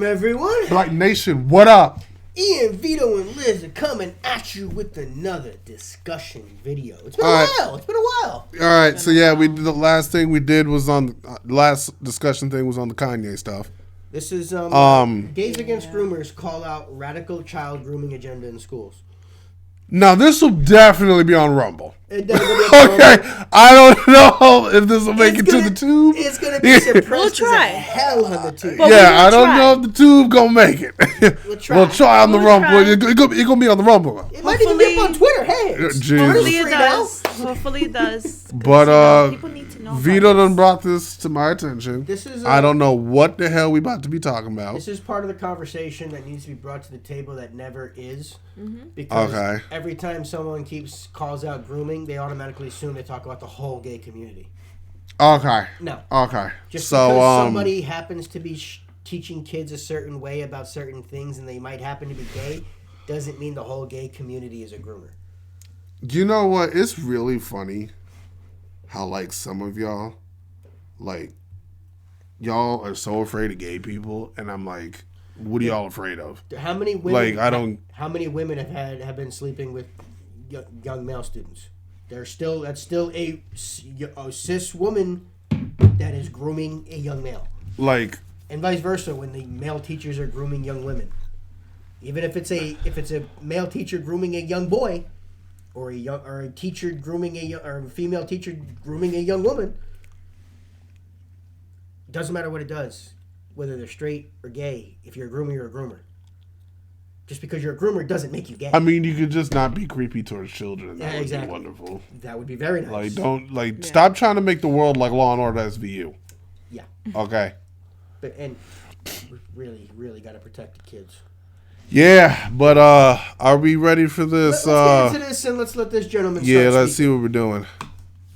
everyone. Blite Nation, what up? Ian, Vito, and Liz are coming at you with another discussion video. It's been a while. It's been a while. All right, so yeah, the last thing we did was on last discussion thing was on the Kanye stuff. This is Gays Against Groomers call out radical child grooming agenda in schools. Now this will definitely be on Rumble. Okay, I don't know if this will make it to the tube. It's gonna be suppressed we'll try. as hell on the tube. I don't know if the tube gonna make it. We'll try on the Rumble. It's gonna be on the Rumble. It might even be up on Twitter. Hey, hopefully it does. Hopefully it does. But people need to know. Vito done brought this to my attention. This is I don't know what the hell we about to be talking about. This is part of the conversation that needs to be brought to the table that never is. Because every time someone calls out grooming, they automatically assume they talk about the whole gay community. Okay. No. Okay. Just because somebody happens to be teaching kids a certain way about certain things and they might happen to be gay, doesn't mean the whole gay community is a groomer. You know what? It's really funny how, like, some of y'all are so afraid of gay people, and I'm like, what are y'all afraid of? How many women? How many women have been sleeping with young male students? That's still a cis woman that is grooming a young male. And vice versa, when the male teachers are grooming young women, even if it's a male teacher grooming a young boy, or a teacher grooming or a female teacher grooming a young woman, it doesn't matter what it does, whether they're straight or gay. If you're a groomer, you're a groomer. Just because you're a groomer doesn't make you gay. I mean, you could just not be creepy towards children. That would be wonderful. That would be very nice. Stop trying to make the world like Law and Order SVU. Yeah. Okay. And we really, really got to protect the kids. Yeah, but are we ready for this? Let's get into this and let's let this gentleman start let's speaking. see what we're doing.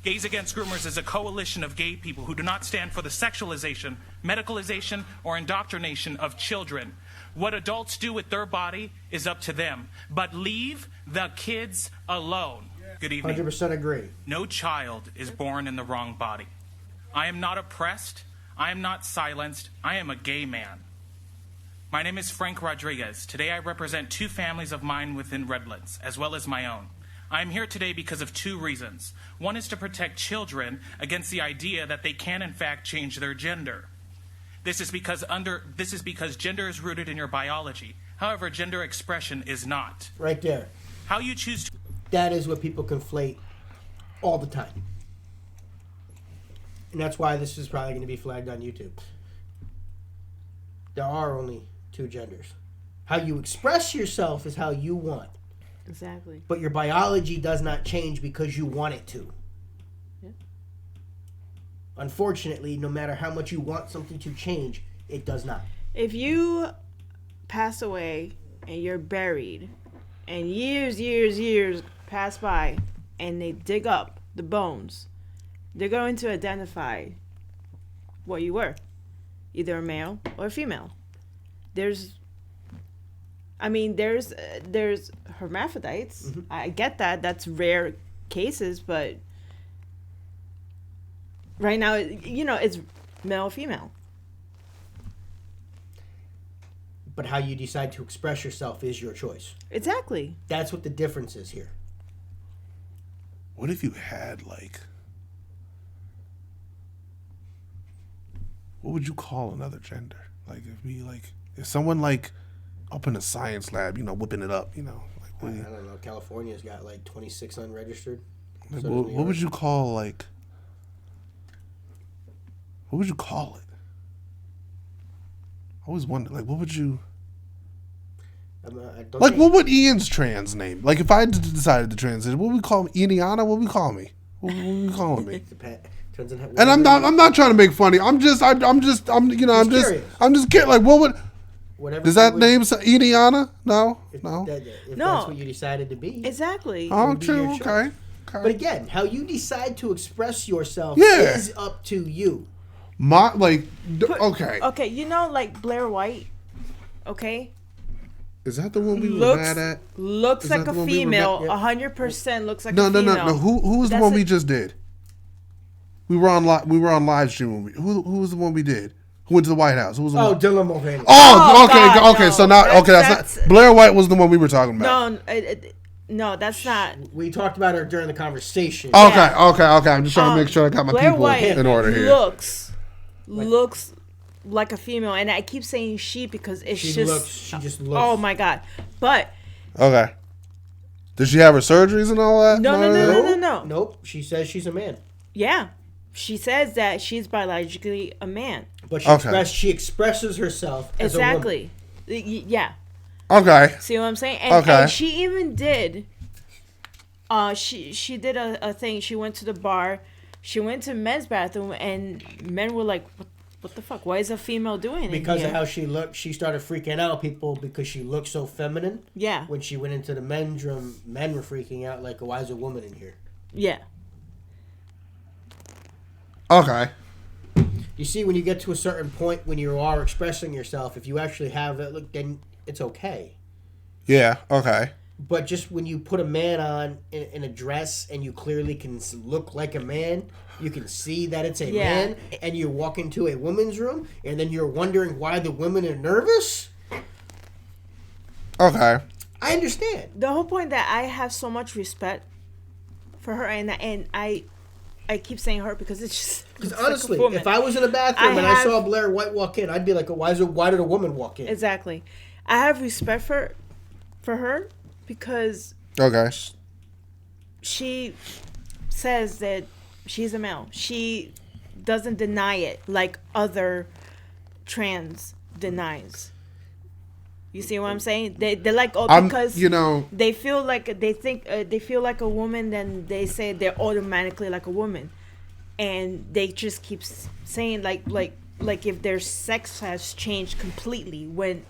Gays Against Groomers is a coalition of gay people who do not stand for the sexualization, medicalization, or indoctrination of children. What adults do with their body is up to them, but leave the kids alone. Good evening. 100% agree. No child is born in the wrong body. I am not oppressed. I am not silenced. I am a gay man. My name is Frank Rodriguez. Today I represent two families of mine within Redlands, as well as my own. I am here today because of two reasons. One is to protect children against the idea that they can in fact change their gender. This is because gender is rooted in your biology. However, gender expression is not. Right there. How you choose to... That is what people conflate all the time. And that's why this is probably going to be flagged on YouTube. There are only two genders. How you express yourself is how you want. Exactly. But your biology does not change because you want it to. Yeah. Unfortunately, no matter how much you want something to change, it does not. If you pass away and you're buried and years pass by and they dig up the bones, they're going to identify what you were. Either a male or a female. There's hermaphrodites. Mm-hmm. I get that. That's rare cases, but right now, it's male or female. But how you decide to express yourself is your choice. Exactly. That's what the difference is here. What if you had, what would you call another gender? If someone up in a science lab, whipping it up, I don't know. California's got 26 unregistered. What would you call what would you call it? I always wonder, what would you? What would Ian's trans name? If I decided to transition, what would we call me? Ianiana? What would we call me? What would we calling me? And I'm not trying to make funny. I'm just curious. What would? Whatever. Does that name Ianiana? No. If that's what you decided to be. Exactly. Oh, true. Okay. But again, how you decide to express yourself is up to you. Okay. Okay, Blair White. Okay. Is that the one we were mad at? Looks like a female. 100% looks like a female. No. Who was the one we just did? We were on live stream. Who was the one we did? Who went to the White House? Who was the one? Dylan Mulvaney. Oh, okay, God, okay. no. So now, that's not Blair White was the one we were talking about. No, that's not. We talked about her during the conversation. Okay. I'm just trying to make sure I got my Blair people White in order here. Looks like a female, and I keep saying she because she just looks. Oh my God! But okay. Did she have her surgeries and all that? No. Nope. She says she's a man. Yeah, she says that she's biologically a man. But she expresses herself as a woman. Yeah. Okay. See what I'm saying? And she even did. She did a thing. She went to the bar. She went to men's bathroom, and men were like, "What the fuck? Why is a female doing it?" Because of how she looked, she started freaking out people because she looked so feminine. Yeah. When she went into the men's room, men were freaking out like, "Why is a woman in here?" Yeah. Okay. You see, when you get to a certain point when you are expressing yourself, if you actually have it, look, then it's okay. Yeah. Okay. But just when you put a man on in a dress and you clearly can look like a man, you can see that it's a man, and you walk into a woman's room, and then you're wondering why the women are nervous. Okay. I understand. The whole point that I have so much respect for her, and I keep saying her because it's just because honestly, like if I was in a bathroom and I saw Blair White walk in, I'd be like, why did a woman walk in? Exactly. I have respect for her because she says that she's a male. She doesn't deny it like other trans denies. You see what I'm saying? They're like, because they feel like they think they feel like a woman, then they say they're automatically like a woman, and they just keep saying like if their sex has changed completely when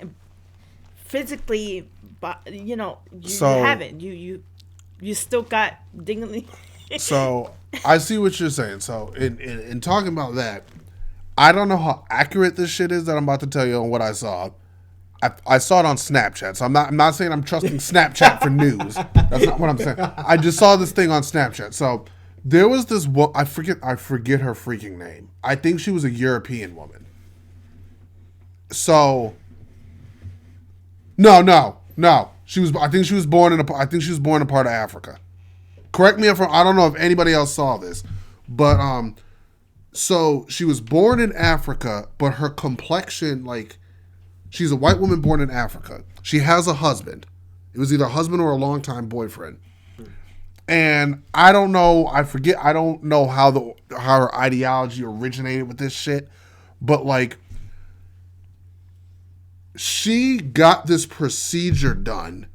physically, you haven't. You still got dignity. So I see what you're saying. So in talking about that, I don't know how accurate this shit is that I'm about to tell you on what I saw. I saw it on Snapchat, so I'm not saying I'm trusting Snapchat for news. That's not what I'm saying. I just saw this thing on Snapchat. So there was this I forget her freaking name. I think she was a European woman. So no. I think she was born in a part of Africa. Correct me if I don't know if anybody else saw this, but so she was born in Africa, but her complexion, like, she's a white woman born in Africa. She has a husband. It was either a husband or a longtime boyfriend. And I don't know. I don't know how her ideology originated with this shit, but like, she got this procedure done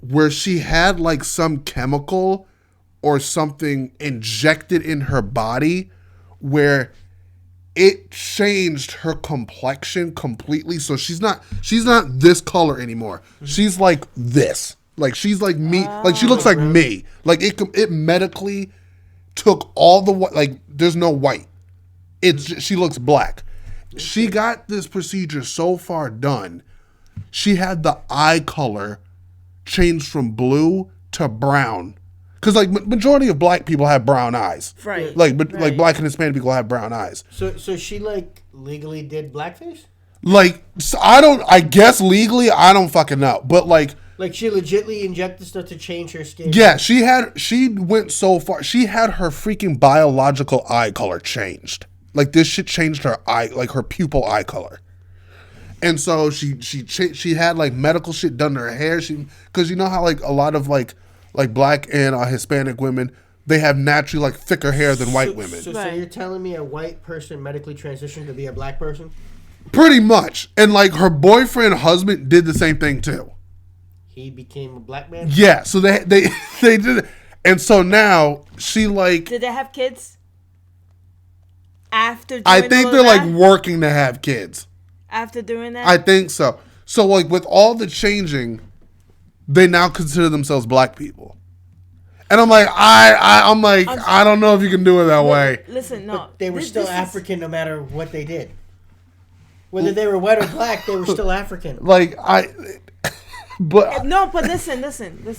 where she had like some chemical or something injected in her body where it changed her complexion completely. So she's not this color anymore. Mm-hmm. She's like this. Like she's like me. Like she looks like me. Like it medically took all the white. Like there's no white. She looks black. She got this procedure so far done. She had the eye color changed from blue to brown. Because, like, majority of black people have brown eyes. Right. Like black and Hispanic people have brown eyes. So she, like, legally did blackface? Like, so I guess legally, I don't fucking know. But, like... Like, she legitimately injected stuff to change her skin? Yeah, she went so far. She had her freaking biological eye color changed. Like, this shit changed her eye, like, her pupil eye color. And so she had, like, medical shit done to her hair. Because you know how, like, a lot of, like black and Hispanic women, they have naturally like thicker hair than white women. So you're telling me a white person medically transitioned to be a black person? Pretty much. And like her husband did the same thing too. He became a black man? Yeah. So they did it. And so now she like... Did they have kids? After doing I think they're like working to have kids. After doing that? I think so. So like with all the changing... They now consider themselves black people, and I'm like, I don't know if you can do it that way. Listen, no, but they were still African no matter what they did. Whether they were white or black, they were still African. But listen.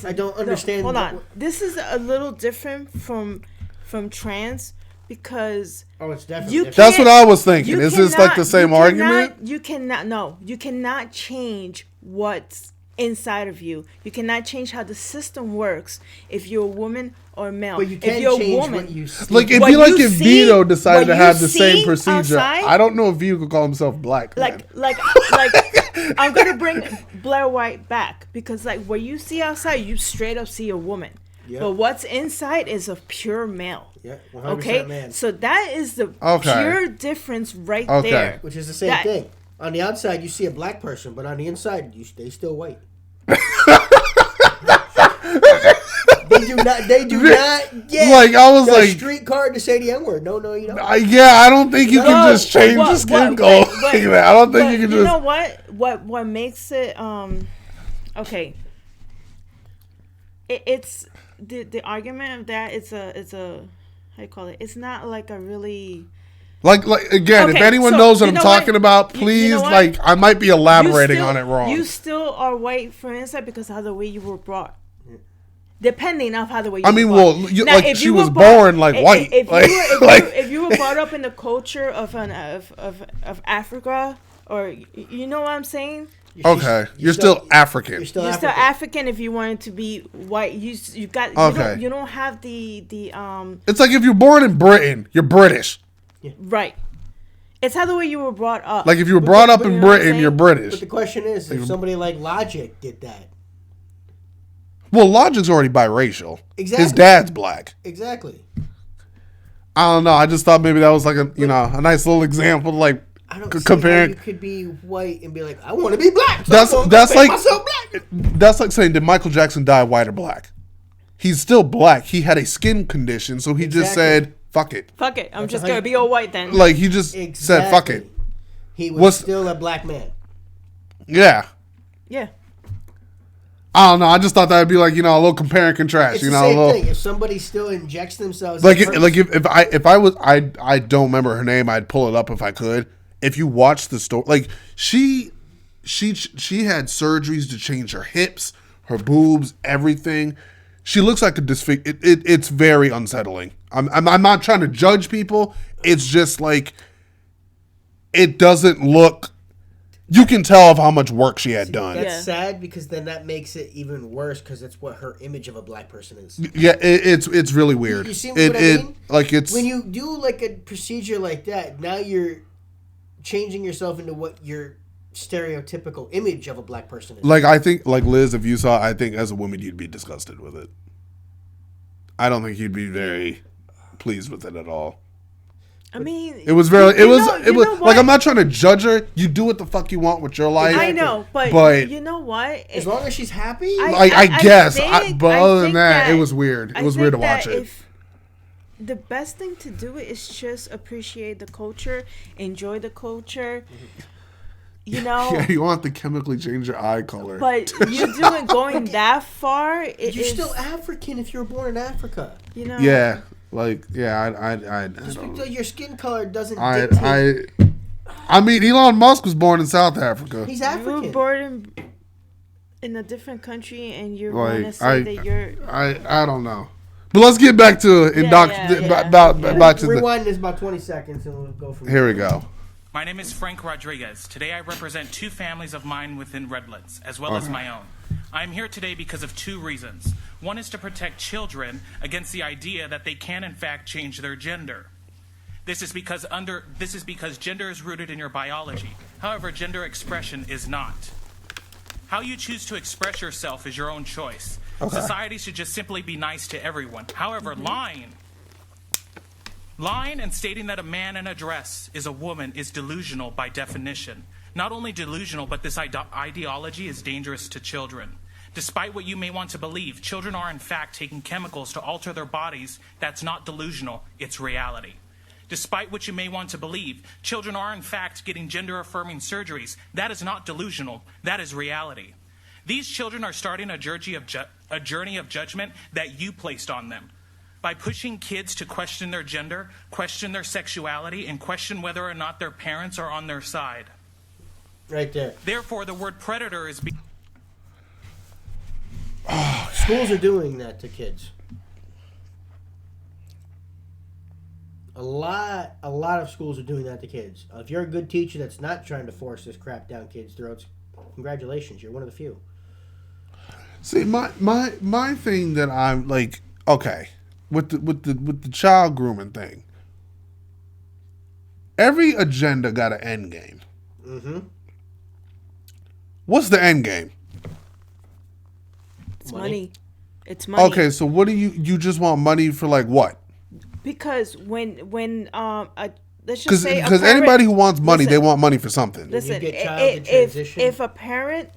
I don't understand. Hold on, this is a little different from trans it's definitely different. That's what I was thinking. Is this like the same argument? You cannot change what's inside of you. You cannot change how the system works if you're a woman or a male. But you can if you're change a woman, what you see. Like, it'd What be like you if see- Vito decided what to have you the same see procedure. outside- I don't know if Vito could call himself black. like man. I'm gonna bring Blair White back because like what you see outside, you straight up see a woman. Yeah. But what's inside is a pure male. Yeah, 100% Okay, man. so that is the Okay. pure difference right Okay. there. Which is the same That- thing. On the outside, you see a black person, but on the inside, they still white. They do not get Like, I was the like- street card to say the N word. No, you don't. I don't think you can just change the skin color like that. I don't think you can You just. know what makes it okay. It's the argument of that. It's a how you call it? It's not like a really. Like again, if Okay, anyone so, knows what you I'm know talking what? about, You please, know what? like, I might be elaborating still- on it wrong. You still are white from inside because of the way you were brought. Depending on how the way you I mean, were well, brought. you, Now, like if she you was were brought- born like white. If, Like, if you were brought up in the culture of Africa, or you know what I'm saying. okay, you're still African. You're still You're African. still African if you wanted to be white. You got Okay. you don't have the It's like if you're born in Britain, you're British. right. It's how the way you were brought up. Like if you were brought up You in know what I'm Britain, you're saying? British. But the question is, if somebody like Logic did that, Well, Logic's already biracial. Exactly. His dad's black. exactly. I don't know. I just thought maybe that was like a nice little example, like I don't see how comparing. you could be white and be like, I want to be black. So That's I'm gonna make like myself black. that's like saying, did Michael Jackson die white or black? He's still black. He had a skin condition, so he just Exactly. said, "Fuck it." Fuck it. I'm That's just 100 gonna be all white then. Like he just said, "Fuck it." He was What's- still a black man. Yeah. Yeah. I don't know. I just thought that would be like, a little compare and contrast. It's You the know, a same little, thing. If somebody still injects themselves, like in if I was I don't remember her name. I'd pull it up if I could. If you watch the story, like she had surgeries to change her hips, her boobs, everything. She looks like a disfigure. It's very unsettling. I'm not trying to judge people. It's just like it doesn't look. You can tell of how much work she had done. that's Yeah. sad because then that makes it even worse because it's what her image of a black person is. Yeah, it's really weird. You see what I mean? Like it's When you do like a procedure like that, now you're changing yourself into what your stereotypical image of a black person is. like I think like Liz, if you saw, I think as a woman you'd be disgusted with it. I don't think you'd be very pleased with it at all. I mean, It was very. It was. you know Like what? I'm not trying to judge her. You do what the fuck you want with your life. I know, but you know what? as long as she's happy, I guess. think- But I other than think that, it was weird. It I was weird to think watch that it. if the best thing to do it is just appreciate the culture, enjoy the culture. You know, Yeah, you want to chemically change your eye color. but you doing going that far. you're still African if you were born in Africa. you know. Yeah, like I Just don't. because your skin color doesn't I dictate. I mean, Elon Musk was born in South Africa. He's You were African. born in a different country, and you're Like, going to say that you're. I don't know. But let's get back to back to the. Rewind this about 20 seconds and we'll go from Here we go. My name is Frank Rodriguez. Today I represent two families of mine within Redlands, as well as my own. I am here today because of two reasons. One is to protect children against the idea that they can in fact change their gender. This is because gender is rooted in your biology. However, gender expression is not. How you choose to express yourself is your own choice. Okay. Society should just simply be nice to everyone. However, lying and stating that a man in a dress is a woman is delusional by definition. Not only delusional, but this ideology is dangerous to children. Despite what you may want to believe, children are in fact taking chemicals to alter their bodies. That's not delusional, it's reality. Despite what you may want to believe, children are in fact getting gender-affirming surgeries. That is not delusional, that is reality. These children are starting a journey of judgment that you placed on them. By pushing kids to question their gender, question their sexuality, and question whether or not their parents are on their side. Right there. Therefore, the word predator is... Schools are doing that to kids. A lot of schools are doing that to kids. If you're a good teacher that's not trying to force this crap down kids' throats, congratulations, you're one of the few. See, my thing that I'm like, okay, with the child grooming thing. Every agenda got an end game. Mm-hmm. What's the end game? It's money. It's money. Okay, so what do you just want money for, like, what? Because when let's just say because anybody who wants money, they want money for something. Listen, if a parent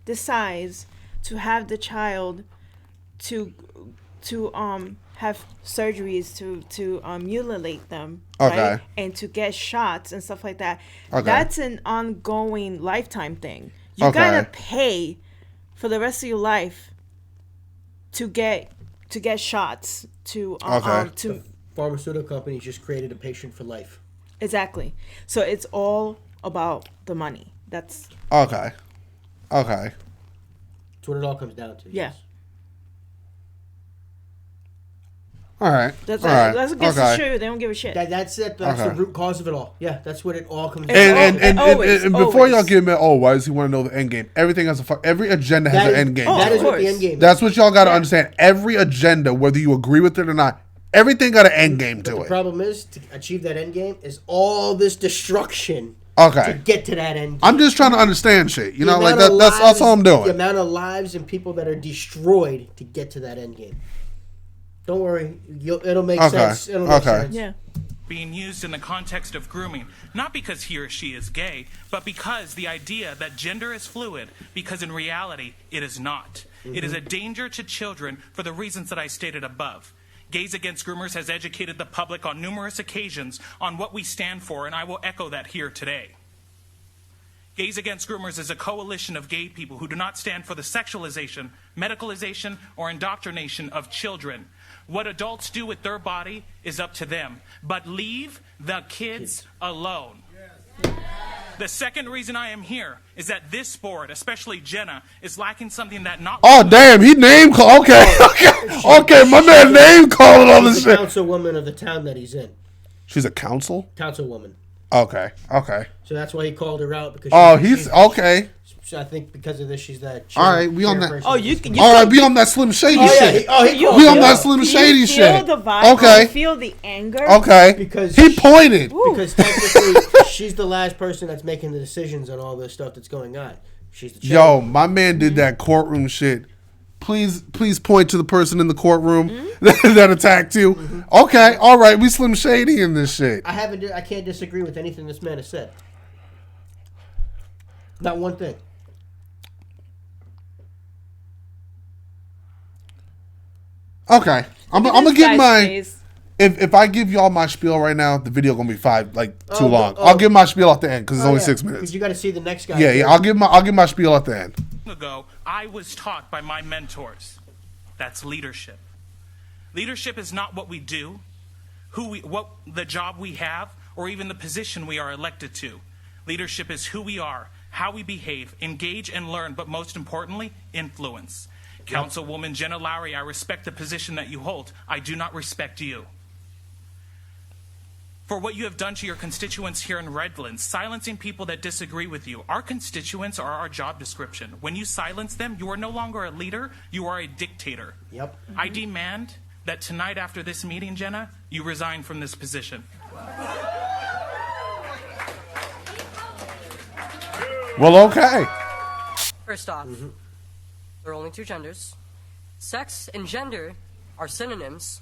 decides to have the child to have surgeries to mutilate them, okay, right? And to get shots and stuff like that, okay, that's an ongoing lifetime thing. You gotta pay for the rest of your life to get shots to pharmaceutical companies just created a patient for life. Exactly. So it's all about the money. That's okay. That's what it all comes down to. Yeah. Yes. All right. That's okay. the truth. They don't give a shit. That's it. That's the root cause of it all. Yeah, that's what it all comes down to. And always. before y'all give me, why does he want to know the end game? Everything has every agenda has an end game. That is what the end game is. That's what y'all got to understand. Every agenda, whether you agree with it or not, everything got an end game to it. The problem is, to achieve that end game, is all this destruction to get to that end game. I'm just trying to understand shit. You know, like that's all I'm doing. The amount of lives and people that are destroyed to get to that end game. Don't worry, it'll make sense. It'll make sense. Yeah. Being used in the context of grooming, not because he or she is gay, but because the idea that gender is fluid, because in reality, it is not. Mm-hmm. It is a danger to children for the reasons that I stated above. Gays Against Groomers has educated the public on numerous occasions on what we stand for, and I will echo that here today. Gays Against Groomers is a coalition of gay people who do not stand for the sexualization, medicalization, or indoctrination of children. What adults do with their body is up to them, but leave the kids alone. The second reason I am here is that this sport, especially Jenna, is lacking something that not... Oh, damn, he name called. Okay, my man name calling on this shit. She's a councilwoman of the town that he's in. She's a councilwoman? Okay. So that's why he called her out, because okay. I think because of this, she's that. All right, we on that. Oh, you all right, we on that Slim Shady shit. We on that Slim Shady shit. You feel the vibe. Okay. You feel the anger. Okay. Because he pointed. Because technically, she's the last person that's making the decisions on all this stuff that's going on. She's the chair. Yo, my man did that courtroom shit. Please point to the person in the courtroom that attacked you. Mm-hmm. Okay, all right, we Slim Shady in this shit. I can't disagree with anything this man has said. Not one thing. Okay, I'm gonna give my. If I give y'all my spiel right now, the video gonna be too long. I'll give my spiel at the end because it's only 6 minutes. Because you got to see the next guy. Yeah. I'll give my spiel at the end. Ago, I was taught by my mentors. That's leadership. Leadership is not what we do, what the job we have, or even the position we are elected to. Leadership is who we are, how we behave, engage and learn, but most importantly, influence. Councilwoman Jenna Lowry, I respect the position that you hold. I do not respect you. For what you have done to your constituents here in Redlands, silencing people that disagree with you. Our constituents are our job description. When you silence them, you are no longer a leader, you are a dictator. Yep. I demand that tonight after this meeting, Jenna, you resign from this position. Well, okay. First off, there are only two genders. Sex and gender are synonyms.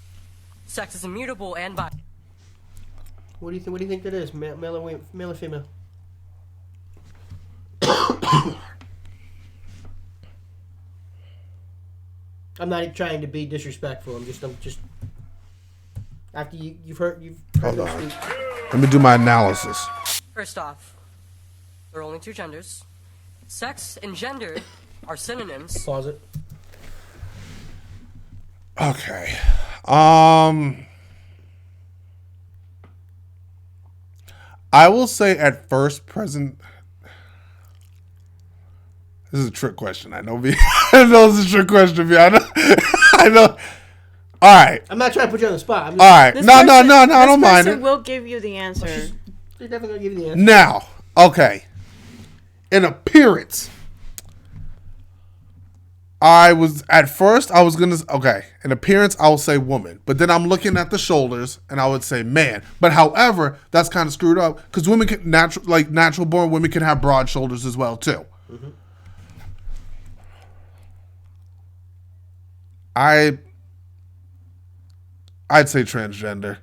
Sex is immutable and bi. What do you think that is? Male or female? I'm not trying to be disrespectful. I'm just. After you've heard Hold on. speak. Let me do my analysis. First off, there are only two genders. Sex and gender are synonyms. Pause it. Okay. I will say at first present. This is a trick question. I know. I know it's a trick question. I know. All right. I'm not trying to put you on the spot. I'm just, All right. This No, person- I don't mind This person it. will give you the answer. They're definitely gonna give you the answer. Now, okay. In appearance, I was gonna in appearance I will say woman, but then I'm looking at the shoulders and I would say man. But however, that's kind of screwed up because women can natural born women can have broad shoulders as well too. Mm-hmm. I'd say transgender.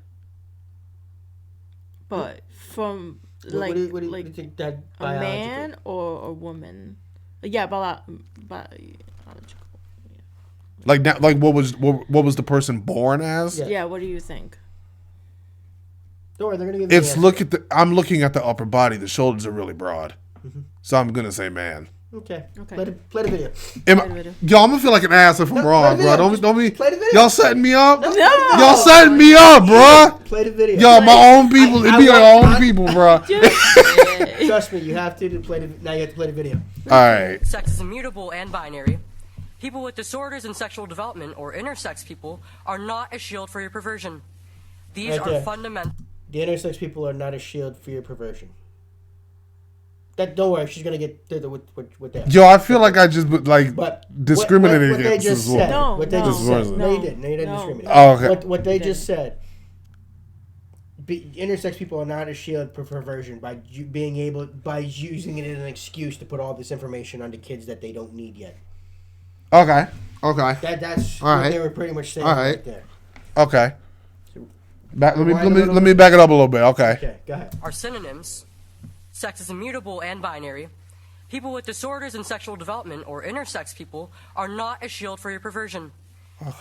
But from What do you think that a biologically? man or a woman? Yeah, biological. Like what was the person born as? Yeah. Yeah, what do you think? Don't worry, they're gonna give you the answer. I'm looking at the upper body. The shoulders are really broad, so I'm gonna say man. Okay. Okay. Play the video. Y'all, I'm gonna feel like an ass if I'm wrong, play the bro. video. Don't be. Play the video. Y'all setting me up. No. Y'all setting me up, bro. Play the video. Y'all, my own people. It be our own people, bro. Trust me, you have to play the. Now you have to play the video. All right. Sex is immutable and binary. People with disorders in sexual development or intersex people are not a shield for your perversion. These Right are there. fundamental. The intersex people are not a shield for your perversion. Don't worry, she's gonna get with that. Yo, I feel like I just But discriminated what they against just this woman. said. No, what they no, just said. no, No, you didn't. No, you didn't no. discriminate. Oh, okay. What they just said. Intersex people are not a shield for perversion by using it as an excuse to put all this information onto kids that they don't need yet. Okay. That's All what right. they were pretty much saying All right right. there. Okay. Let Rewind a me little let me back it up a little bit. Okay. Okay, go ahead. Are synonyms. Sex is immutable and binary. People with disorders in sexual development or intersex people are not a shield for your perversion.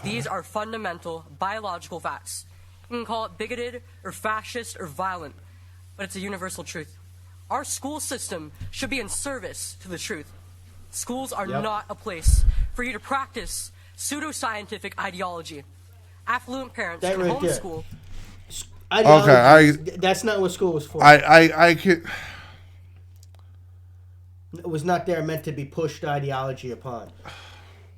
These are fundamental biological facts. You can call it bigoted or fascist or violent, but it's a universal truth. Our school system should be in service to the truth. Schools are not a place for you to practice pseudoscientific ideology. Affluent parents That can right there. homeschool. That's not what school was for. I can. It was not there meant to be pushed ideology upon.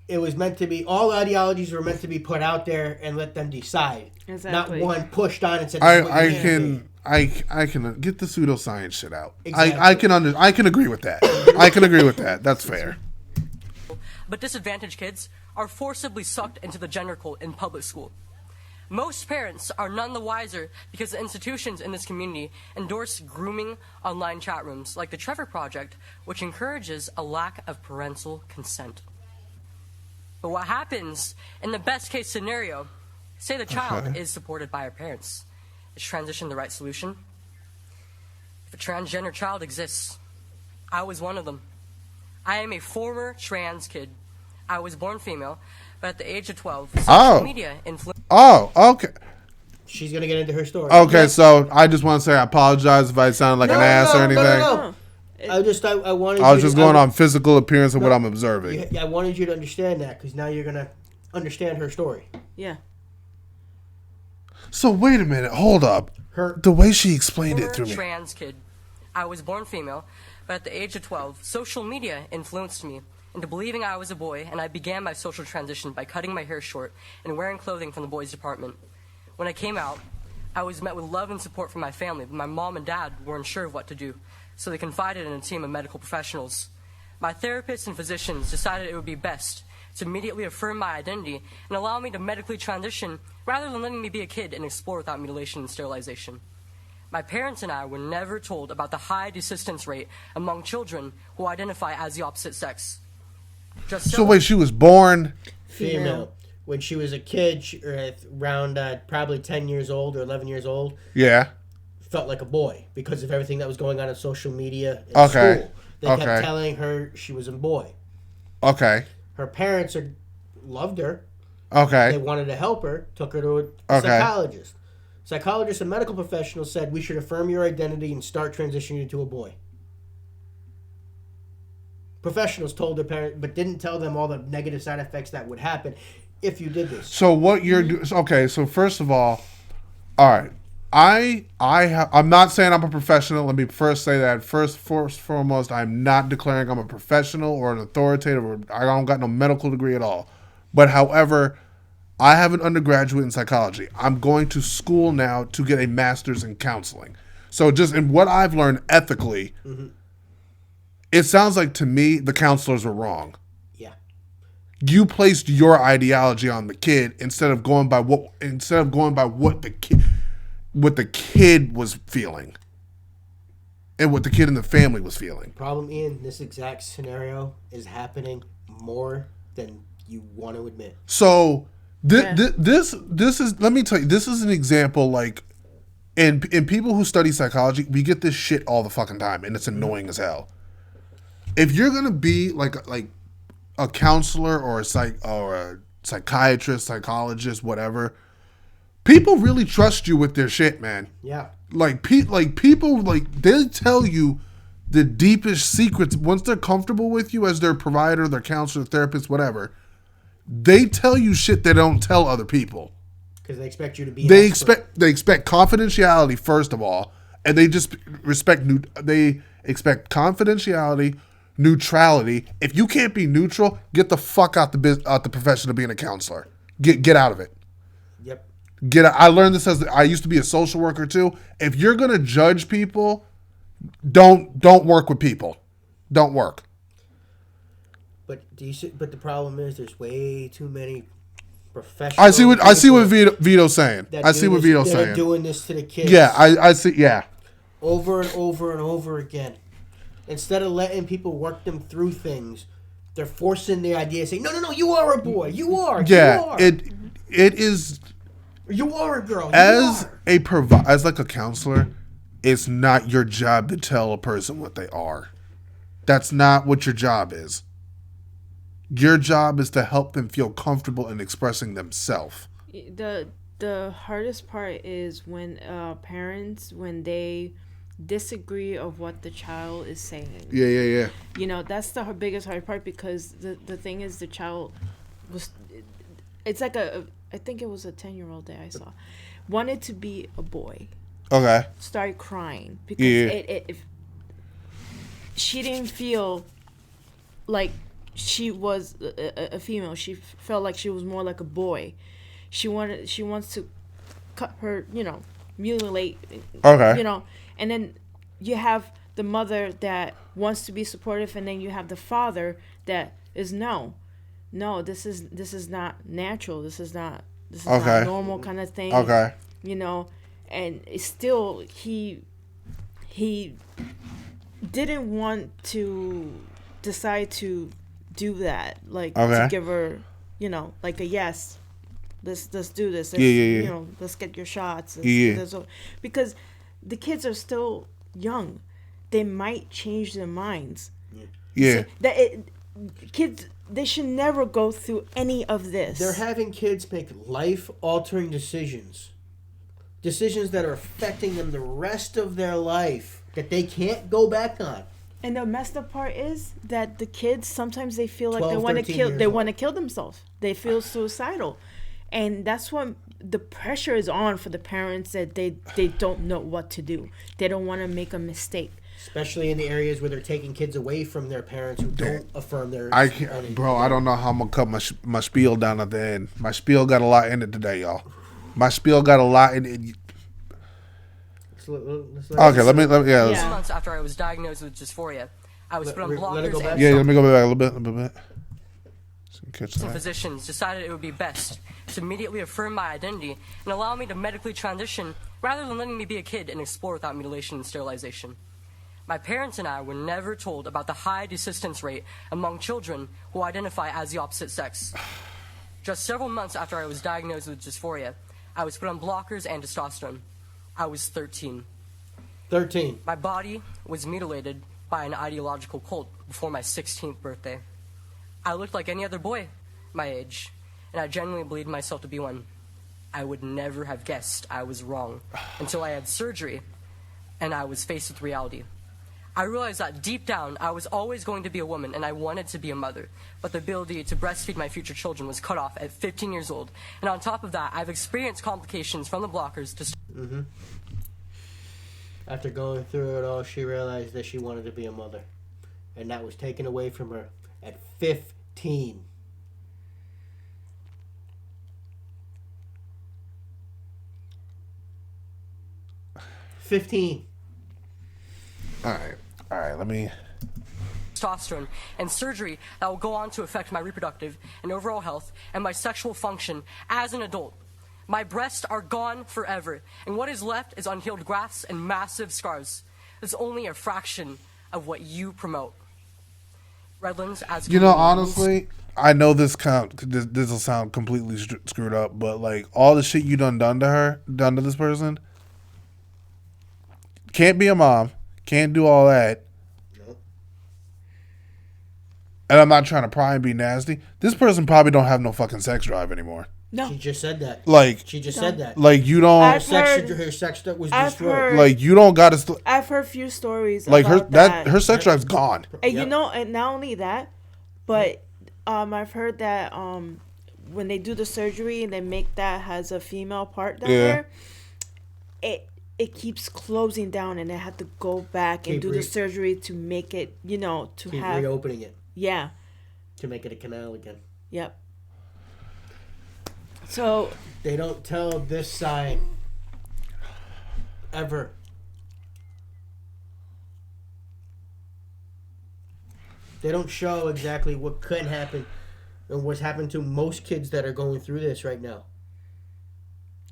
It was meant to be, all ideologies were meant to be put out there and let them decide. Exactly. Not one pushed on and said, this is what you need to be. I can get the pseudoscience shit out. Exactly. I can agree with that. I can agree with that. That's fair. But disadvantaged kids are forcibly sucked into the gender cult in public school. Most parents are none the wiser because the institutions in this community endorse grooming online chat rooms like the Trevor Project, which encourages a lack of parental consent. But what happens in the best case scenario, say the child is supported by her parents, is transition the right solution? If a transgender child exists, I was one of them. I am a former trans kid. I was born female, but at the age of 12, social media influenced. Oh, okay. She's going to get into her story. Okay, so I just want to say I apologize if I sounded like an ass or anything. No. I wanted. I was just going on physical appearance of what I'm observing. I wanted you to understand that because now you're going to understand her story. Yeah. So wait a minute, hold up. The way she explained it to me. Trans kid. I was born female, but at the age of 12, social media influenced me into believing I was a boy, and I began my social transition by cutting my hair short and wearing clothing from the boys' department. When I came out, I was met with love and support from my family, but my mom and dad weren't sure of what to do, so they confided in a team of medical professionals. My therapists and physicians decided it would be best to immediately affirm my identity and allow me to medically transition rather than letting me be a kid and explore without mutilation and sterilization. My parents and I were never told about the high desistance rate among children who identify as the opposite sex. So wait, she was born female. When she was a kid, around probably 10 years old or 11 years old. Yeah. Felt like a boy because of everything that was going on in social media and school. They kept telling her she was a boy. Okay. Her parents loved her. Okay. They wanted to help her, took her to a psychologist. Psychologists and medical professionals said we should affirm your identity and start transitioning you to a boy. Professionals told their parents, but didn't tell them all the negative side effects that would happen if you did this. So what you're doing? Okay, so first of all right. I'm not saying I'm a professional. Let me first say that first foremost, I'm not declaring I'm a professional or an authoritative. Or I don't got no medical degree at all. But however, I have an undergraduate in psychology. I'm going to school now to get a master's in counseling. So just in what I've learned ethically, it sounds like to me the counselors were wrong. Yeah. You placed your ideology on the kid instead of going by what the kid was feeling and what the kid and the family was feeling. Problem, Ian, this exact scenario is happening more than you want to admit. So this is, let me tell you, this is an example, like, in people who study psychology, we get this shit all the fucking time, and it's annoying as hell. If you're gonna be like a counselor or a psychiatrist, psychologist, whatever, people really trust you with their shit, man. Yeah. People they tell you the deepest secrets once they're comfortable with you as their provider, their counselor, therapist, whatever. They tell you shit they don't tell other people because they expect you to be. They expect confidentiality first of all, and they just expect confidentiality, neutrality. If you can't be neutral, get the fuck out the profession of being a counselor. Get out of it. Yep. I learned this as I used to be a social worker too. If you're gonna judge people, don't work with people. Don't work. But but the problem is there's way too many professionals. I see what Vito's saying. I see what Vito's saying. They're doing this to the kids. Yeah, I see. Yeah. Over and over and over again. Instead of letting people work them through things, they're forcing the idea, saying, "No, you are a boy. You are. Yeah. You are. It is. You are a girl. As like a counselor, it's not your job to tell a person what they are. That's not what your job is. Your job is to help them feel comfortable in expressing themselves. The hardest part is when parents, when they disagree of what the child is saying. Yeah. You know, that's the biggest hard part, because the thing is, the child was, it's like I think it was a 10-year-old that I saw, wanted to be a boy. Okay. Started crying because she didn't feel like she was a female. She felt like she was more like a boy. She wants to cut her, mutilate. Okay. And then you have the mother that wants to be supportive, and then you have the father that is no, this is not natural. This is not normal kind of thing. Okay. And it's still he didn't want to decide to do that, like to give her, like a yes. Let's do this. Let's get your shots. Because the kids are still young. They might change their minds. Yeah. Kids, they should never go through any of this. They're having kids make life-altering decisions. Decisions that are affecting them the rest of their life that they can't go back on. And the messed up part is that the kids, sometimes they feel like 12, they want to kill themselves. They feel suicidal. And that's what the pressure is on for the parents, that they don't know what to do. They don't want to make a mistake. Especially in the areas where they're taking kids away from their parents who don't affirm their... I don't know how I'm going to cut my spiel down at the end. My spiel got a lot in it today, y'all. My spiel got a lot in it. Okay, let me 6 months after I was diagnosed with dysphoria, I was put on blockers. Let me go back a little bit. Some physicians decided it would be best to immediately affirm my identity and allow me to medically transition rather than letting me be a kid and explore without mutilation and sterilization. My parents and I were never told about the high desistance rate among children who identify as the opposite sex. Just several months after I was diagnosed with dysphoria, I was put on blockers and testosterone. I was 13. 13. My body was mutilated by an ideological cult before my 16th birthday. I looked like any other boy my age, and I genuinely believed myself to be one. I would never have guessed I was wrong until I had surgery and I was faced with reality. I realized that deep down I was always going to be a woman and I wanted to be a mother, but the ability to breastfeed my future children was cut off at 15 years old. And on top of that, I've experienced complications from the blockers to... After going through it all, she realized that she wanted to be a mother. And that was taken away from her at 15. 15. All right. Let me. Testosterone and surgery that will go on to affect my reproductive and overall health and my sexual function as an adult. My breasts are gone forever, and what is left is unhealed grafts and massive scars. It's only a fraction of what you promote. Redlands, as You know, honestly, I know this will sound completely screwed up, but like all the shit you done to this person, can't be a mom, can't do all that. And I'm not trying to pry and be nasty. This person probably don't have no fucking sex drive anymore. No. She just said that. She just said that. Like you don't. Her sex was destroyed. Like you don't got to. I've heard few stories. Like about her sex drive's gone. And you know, and not only that, but I've heard that when they do the surgery and they make that has a female part down there, it keeps closing down, and they have to go back and do the surgery to make it, to keep have reopening it. Yeah. To make it a canal again. Yep. So they don't tell this side ever. They don't show exactly what could happen and what's happened to most kids that are going through this right now.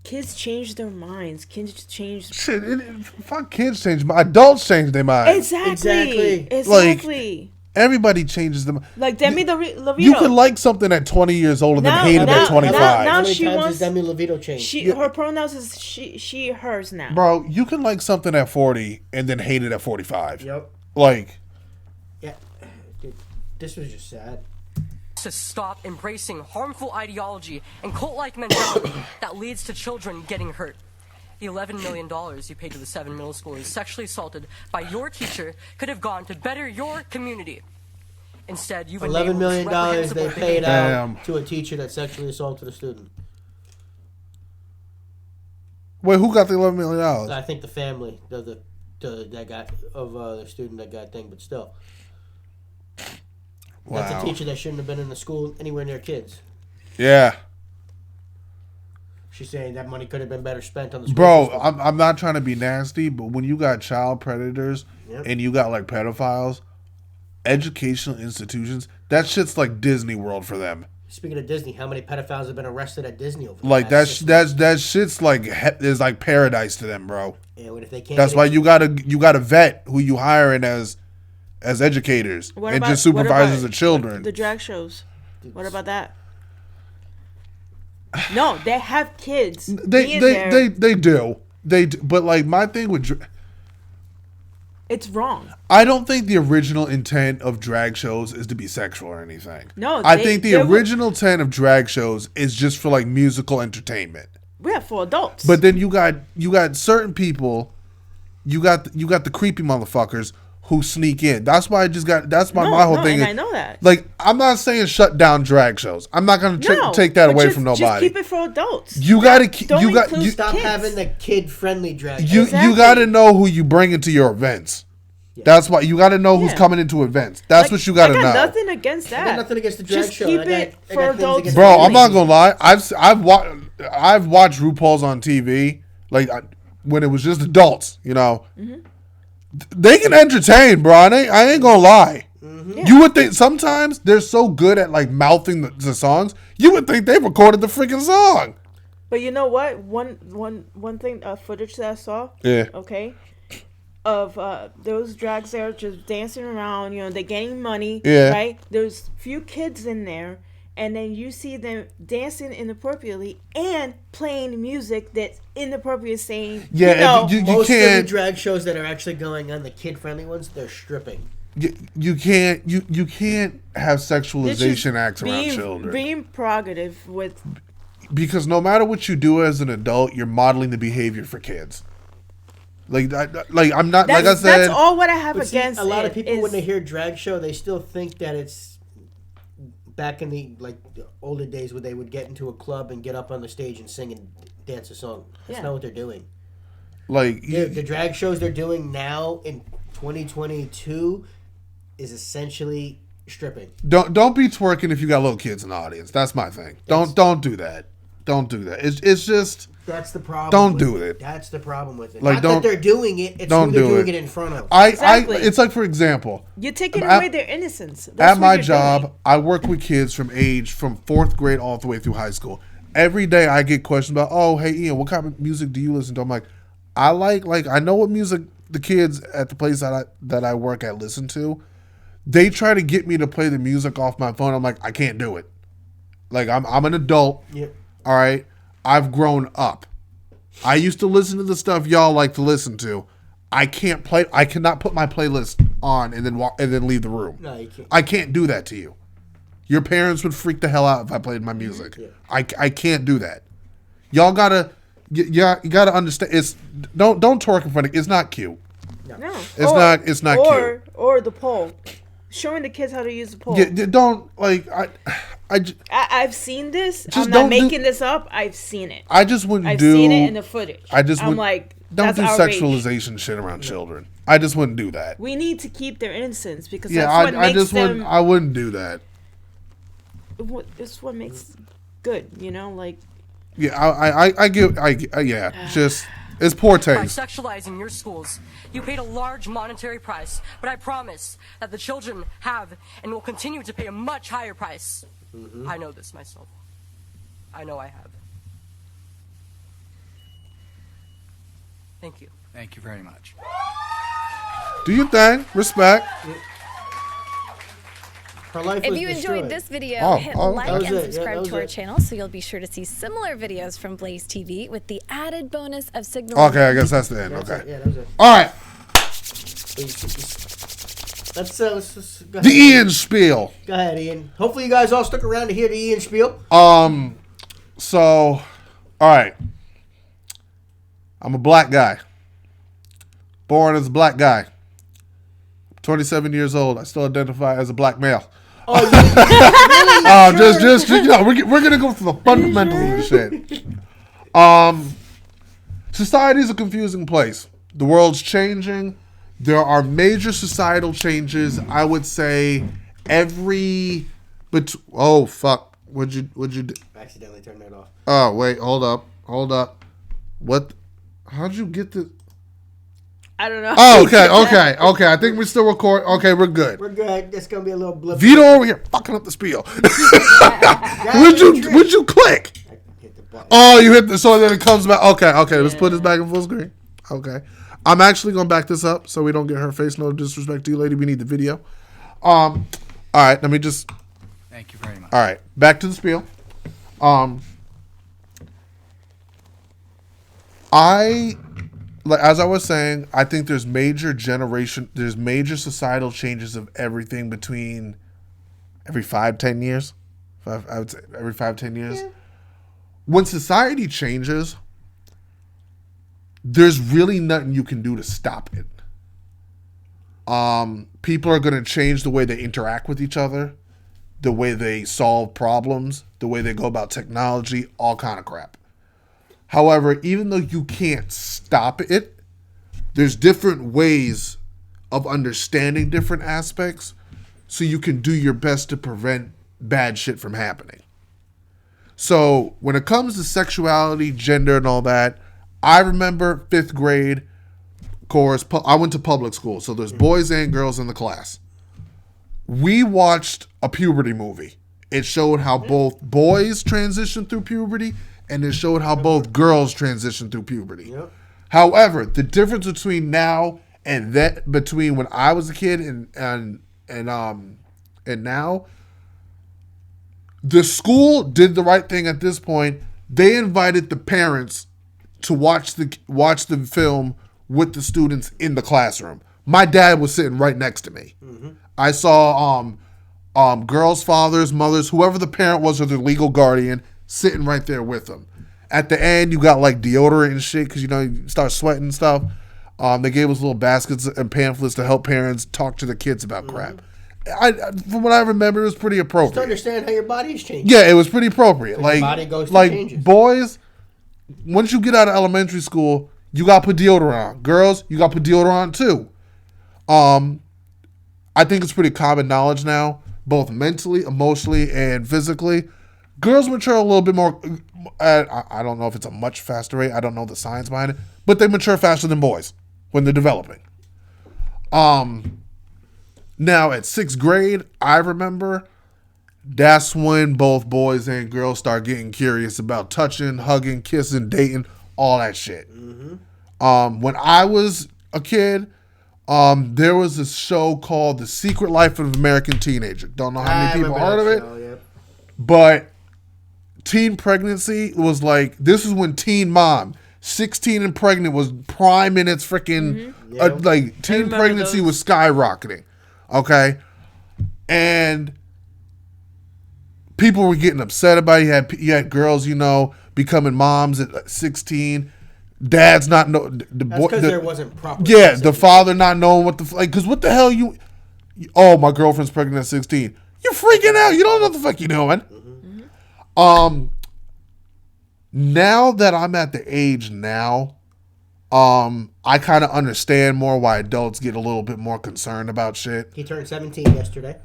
Kids change their minds. Kids change. Shit, fuck kids change. Adults change their minds. Exactly. Like, everybody changes them. Like Demi Lovato. You can like something at 20 years old and then hate it at 25. Now she wants Demi Lovato change. Her pronouns is she, hers now. Bro, you can like something at 40 and then hate it at 45. Yep. Like. Yeah. Dude, this was just sad. To stop embracing harmful ideology and cult-like mentality that leads to children getting hurt. The $11 million you paid to the 7 middle schoolers sexually assaulted by your teacher could have gone to better your community. Instead, you've $11 million they paid out to a teacher that sexually assaulted a student. Wait, who got the $11 million? I think the family, that got of the student that got thing, but still. Wow. That's a teacher that shouldn't have been in the school anywhere near kids. Yeah. She's saying that money could have been better spent on the school. Bro, I'm not trying to be nasty, but when you got child predators and you got like pedophiles, educational institutions, that shit's like Disney World for them. Speaking of Disney, how many pedophiles have been arrested at Disney over the like past that shit's like is like paradise to them, bro. Yeah, if they can't. That's why you gotta vet who you hiring as educators just supervisors of children. The drag shows. What about that? No, they have kids. They do. But like my thing with it's wrong. I don't think the original intent of drag shows is to be sexual or anything. No, I think the original intent of drag shows is just for like musical entertainment. Yeah, for adults. But then you got certain people, you got the creepy motherfuckers who sneak in. That's why my whole thing is. I know that. Like, I'm not saying shut down drag shows. I'm not going to take that away from nobody. Just keep it for adults. You got to stop having the kid-friendly drag. You got to know who you bring into your events. Yeah. That's why you got to know who's coming into events. That's what you got to know. I got nothing against that. I got nothing against the drag show. Keep it for adults. Bro, I'm not gonna lie. I've watched RuPaul's on TV like when it was just adults. You know, they can entertain, bro. I ain't gonna lie. Yeah. You would think sometimes they're so good at like mouthing the songs. You would think they recorded the freaking song. But you know what? One thing, footage that I saw. Yeah. Okay. Of those drags there just dancing around, they're getting money, right? There's few kids in there, and then you see them dancing inappropriately and playing music that's inappropriate, saying, you most of the drag shows that are actually going on, the kid-friendly ones, they're stripping. You can't have sexualization acts around children. Being prerogative with, because no matter what you do as an adult, you're modeling the behavior for kids. I'm not. Like I said, that's all what I have against. A lot of people, when they hear drag show, they still think that it's back in the older days where they would get into a club and get up on the stage and sing and dance a song. That's not what they're doing. The drag shows they're doing now in 2022 is essentially stripping. Don't be twerking if you got little kids in the audience. That's my thing. Don't do that. Don't do that. It's just. That's the problem. Don't do it. That's the problem with it. Like, Not that they're doing it. It's who they're doing it in front of. Exactly. It's like, for example, You're taking away their innocence. That's at what my you're job, doing. I work with kids from 4th grade all the way through high school. Every day I get questions about, oh, hey, Ian, what kind of music do you listen to? I'm like, I know what music the kids at the place that I work at listen to. They try to get me to play the music off my phone. I'm like, I can't do it. Like, I'm an adult. Yep. All right? I've grown up. I used to listen to the stuff y'all like to listen to. I cannot put my playlist on and then leave the room. No, you can't. I can't do that to you. Your parents would freak the hell out if I played my music. Yeah. I can't do that. Y'all gotta you gotta understand. Don't twerk in front of. It's not cute. No. It's not cute. Or the pole. Showing the kids how to use the pole. Yeah, don't like I've seen this. Just I'm don't not making this up. I've seen it. I just wouldn't I've do. seen it in the footage. I'm like, don't that's do outrage. sexualization shit around children. I just wouldn't do that. We need to keep their innocence because Yeah, that's what I makes just them. wouldn't. I wouldn't do that. It's what makes good, like. Yeah, I get. Yeah, just it's poor By taste. sexualizing your schools, you paid a large monetary price, but I promise that the children have and will continue to pay a much higher price. I know this myself. I know I have. Thank you. Thank you very much. Do your thing. Respect. Her life If was you destroyed. enjoyed this video, hit like That was and it. Yeah, subscribe that was to our it. channel so you'll be sure to see similar videos from Blaze TV with the added bonus of signaling. Okay, I guess that's the end. That's Okay. it. Yeah, that was it. All right. Let's go ahead. The Ian spiel. Go ahead, Ian. Hopefully you guys all stuck around to hear the Ian spiel. So, all right. I'm a black guy. Born as a black guy. 27 years old. I still identify as a black male. Oh, you really? Just we're gonna go through the fundamentals of the shit. Society's a confusing place. The world's changing. There are major societal changes. I would say oh fuck! What'd you do? I accidentally turned that off. Oh wait, hold up. What? How'd you get the? I don't know. Oh, okay. I think we're still recording. Okay, we're good. We're good. It's gonna be a little blip. Vito over here fucking up the spiel. Would you click? I hit the button. Oh, you hit the so then it comes back. Okay. Let's put this back in full screen. Okay, I'm actually gonna back this up so we don't get her face. No disrespect to you, lady. We need the video. All right. Let me just. Thank you very much. All right, back to the spiel. As I was saying, I think there's major societal changes of everything between every 5-10 years. I would say every 5-10 years. Yeah. When society changes, there's really nothing you can do to stop it. People are going to change the way they interact with each other, the way they solve problems, the way they go about technology, all kind of crap. However, even though you can't stop it, there's different ways of understanding different aspects so you can do your best to prevent bad shit from happening. So when it comes to sexuality, gender, and all that, I remember 5th grade, of course, I went to public school, so there's boys and girls in the class. We watched a puberty movie. It showed how both boys transition through puberty, and it showed how both girls transition through puberty. Yep. However, the difference between now and between when I was a kid and now, the school did the right thing at this point. They invited the parents to watch the film with the students in the classroom. My dad was sitting right next to me. Mm-hmm. I saw girls' fathers, mothers, whoever the parent was or their legal guardian, sitting right there with them. At the end, you got like deodorant and shit because you start sweating and stuff. They gave us little baskets and pamphlets to help parents talk to the kids about crap. From what I remember, it was pretty appropriate. Just to understand how your body is changing. Yeah, it was pretty appropriate. Your body goes through changes. Boys, once you get out of elementary school, you got to put deodorant on. Girls, you got to put deodorant on too. I think it's pretty common knowledge now, both mentally, emotionally, and physically. Girls mature a little bit I don't know if it's a much faster rate. I don't know the science behind it, but they mature faster than boys when they're developing. Now at 6th grade, I remember that's when both boys and girls start getting curious about touching, hugging, kissing, dating, all that shit. Mm-hmm. When I was a kid, there was this show called The Secret Life of an American Teenager. Don't know how many people heard of it, Yep. but teen pregnancy was like, this is when Teen Mom, 16 and pregnant, was prime in its freaking, like, teen pregnancy was skyrocketing. Okay? And people were getting upset about it. You had girls, becoming moms at 16. Dad's not know the boy. That's because there wasn't proper. Yeah, the father not knowing what the like. Because what the hell Oh, my girlfriend's pregnant at 16. You're freaking out. You don't know what the fuck you're doing. Mm-hmm. Now that I'm at the age now, I kind of understand more why adults get a little bit more concerned about shit. He turned 17 yesterday.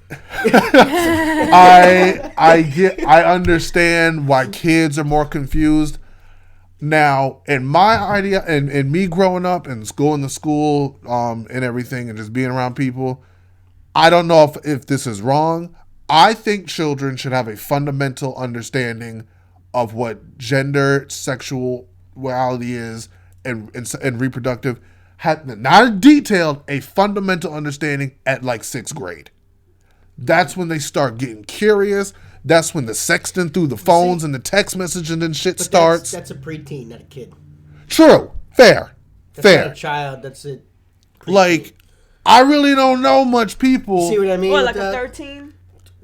I understand why kids are more confused. Now, in my idea, and me growing up and going to school and everything and just being around people, I don't know if this is wrong. I think children should have a fundamental understanding of what gender, sexuality is, and reproductive. Not a detailed, a fundamental understanding at like 6th grade. That's when they start getting curious. That's when the sexting through the phones and the text messaging and shit starts. That's a preteen, not a kid. True. Fair. That's Fair. Not a child. That's it. Like, I really don't know much people. See what I mean? What, like a 13?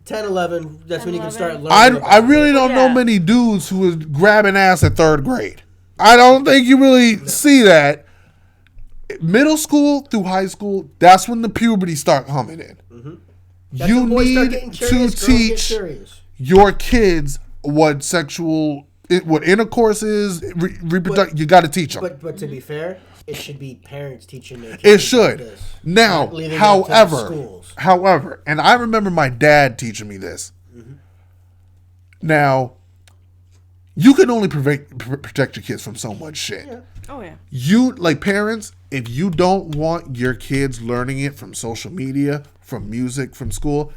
10, 11. That's when you can start learning. I really don't know many dudes who was grabbing ass at 3rd grade. I don't think you really see that. Middle school through high school, that's when the puberty start coming in. Mm-hmm. You need to teach your kids what intercourse is, reproduction. You got to teach them. But to be fair, it should be parents teaching their kids. It should. Now, however, and I remember my dad teaching me this. Mm-hmm. Now, you can only protect your kids from so much shit. Yeah. Oh, yeah. You, like parents, if you don't want your kids learning it from social media, from music, from school,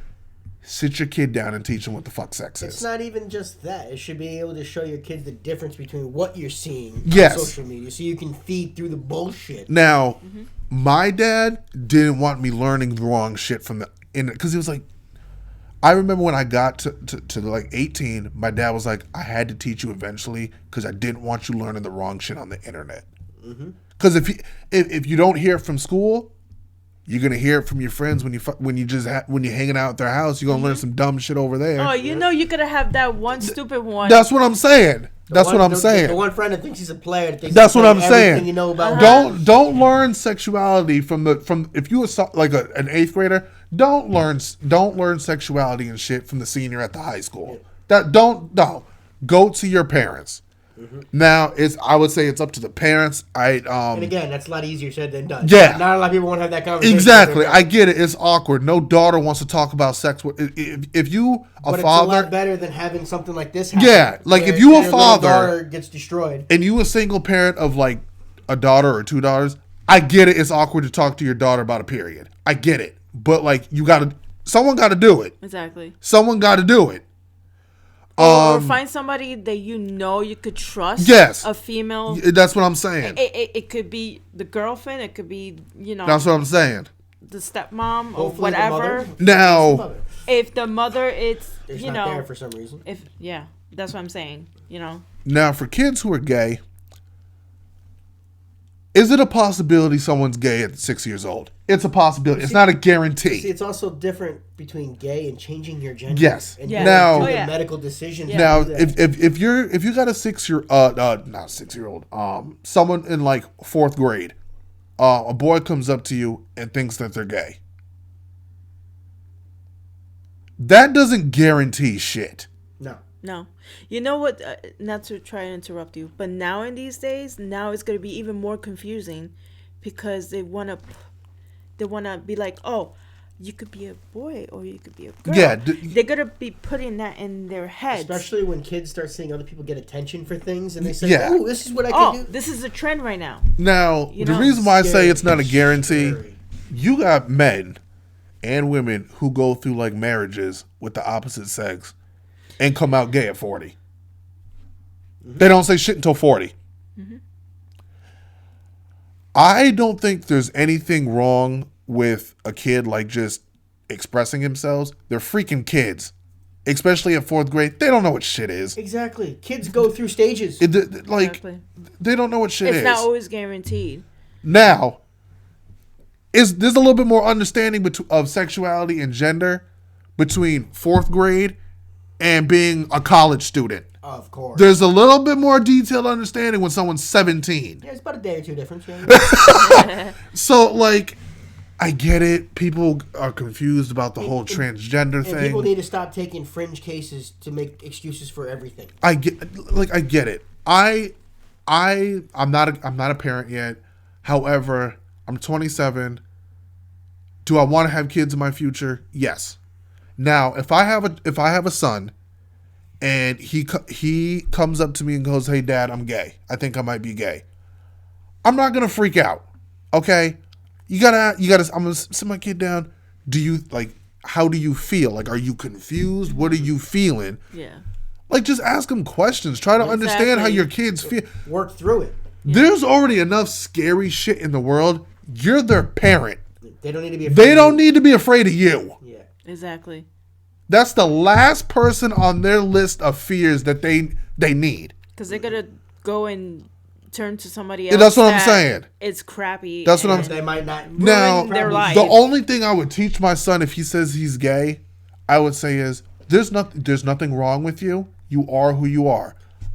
sit your kid down and teach them what the fuck sex is. It's not even just that. It should be able to show your kids the difference between what you're seeing on social media so you can feed through the bullshit. Now, my dad didn't want me learning the wrong shit from because he was like, I remember when I got to like 18, my dad was like, I had to teach you eventually because I didn't want you learning the wrong shit on the internet. Because if you don't hear it from school, you're gonna hear it from your friends when you're hanging out at their house. You're gonna learn some dumb shit over there. Oh, you're gonna have that one stupid one. That's what I'm saying. The one friend that thinks he's a player. That's what I'm saying. You know about don't learn sexuality from if you were like an 8th grader. Don't learn sexuality and shit from the senior at the high school. Go to your parents. Mm-hmm. Now I would say it's up to the parents. And again, that's a lot easier said than done. Yeah, not a lot of people want to have that conversation. Exactly, I get it. It's awkward. No daughter wants to talk about sex. If you but father, it's a lot better than having something like this happen. Yeah, like if you a father, daughter gets destroyed, and you a single parent of like a daughter or 2 daughters. I get it. It's awkward to talk to your daughter about a period. I get it, but like someone got to do it. Exactly. Someone got to do it. Or find somebody that you could trust. Yes. A female. That's what I'm saying. It could be the girlfriend. It could be, That's what I'm saying. The stepmom or hopefully whatever. Now, if the mother, it's, not there for some reason. That's what I'm saying, Now, for kids who are gay, is it a possibility someone's gay at 6 years old? It's a possibility. It's not a guarantee. See, it's also different between gay and changing your gender. Yes. And now, doing medical decisions. Now, if you got a not 6 year old, someone in like 4th grade, a boy comes up to you and thinks that they're gay. That doesn't guarantee shit. No. You know what? Not to try and interrupt you, but now in these days, it's going to be even more confusing because they want to be like, oh, you could be a boy or you could be a girl. Yeah, they're gonna be putting that in their heads. Especially when kids start seeing other people get attention for things, and they say, Yeah. "Oh, this is what I can do." This is a trend right now. Now, You the know, reason why I say Scary, it's not a guarantee, scary. you got men and women who go through like marriages with the opposite sex and come out gay at 40. They don't say shit until 40. I don't think there's anything wrong with a kid like just expressing themselves. They're freaking kids, especially at 4th grade. They don't know what shit is. Exactly. Kids go through stages. Exactly. They don't know what shit is. It's not always guaranteed. Now, there's a little bit more understanding of sexuality and gender between 4th grade and being a college student. Of course. There's a little bit more detailed understanding when someone's 17. Yeah, it's about a day or two difference. Yeah. So, like, I get it. People are confused about the whole transgender And thing. people need to stop taking fringe cases to make excuses for everything. I get it. I'm not a parent yet. However, I'm 27. Do I want to have kids in my future? Yes. Now, if I have a son, and he comes up to me and goes, "Hey, Dad, I'm gay. I think I might be gay." I'm not gonna freak out. Okay, you gotta. I'm gonna sit my kid down. How do you feel? Like, are you confused? What are you feeling? Yeah. Like, just ask them questions. Try to understand how your kids feel. Work through it. There's already enough scary shit in the world. You're their parent. They don't need to be afraid. They don't need to be afraid of you. Yeah. Exactly. That's the last person on their list of fears that they need. Because they're gonna go and turn to somebody Yeah, else. that's what I'm saying. It's crappy. That's what I'm and saying. They might not Now, their life. the only thing I would teach my son if he says he's gay, I would say is there's nothing wrong with you. You are who you are.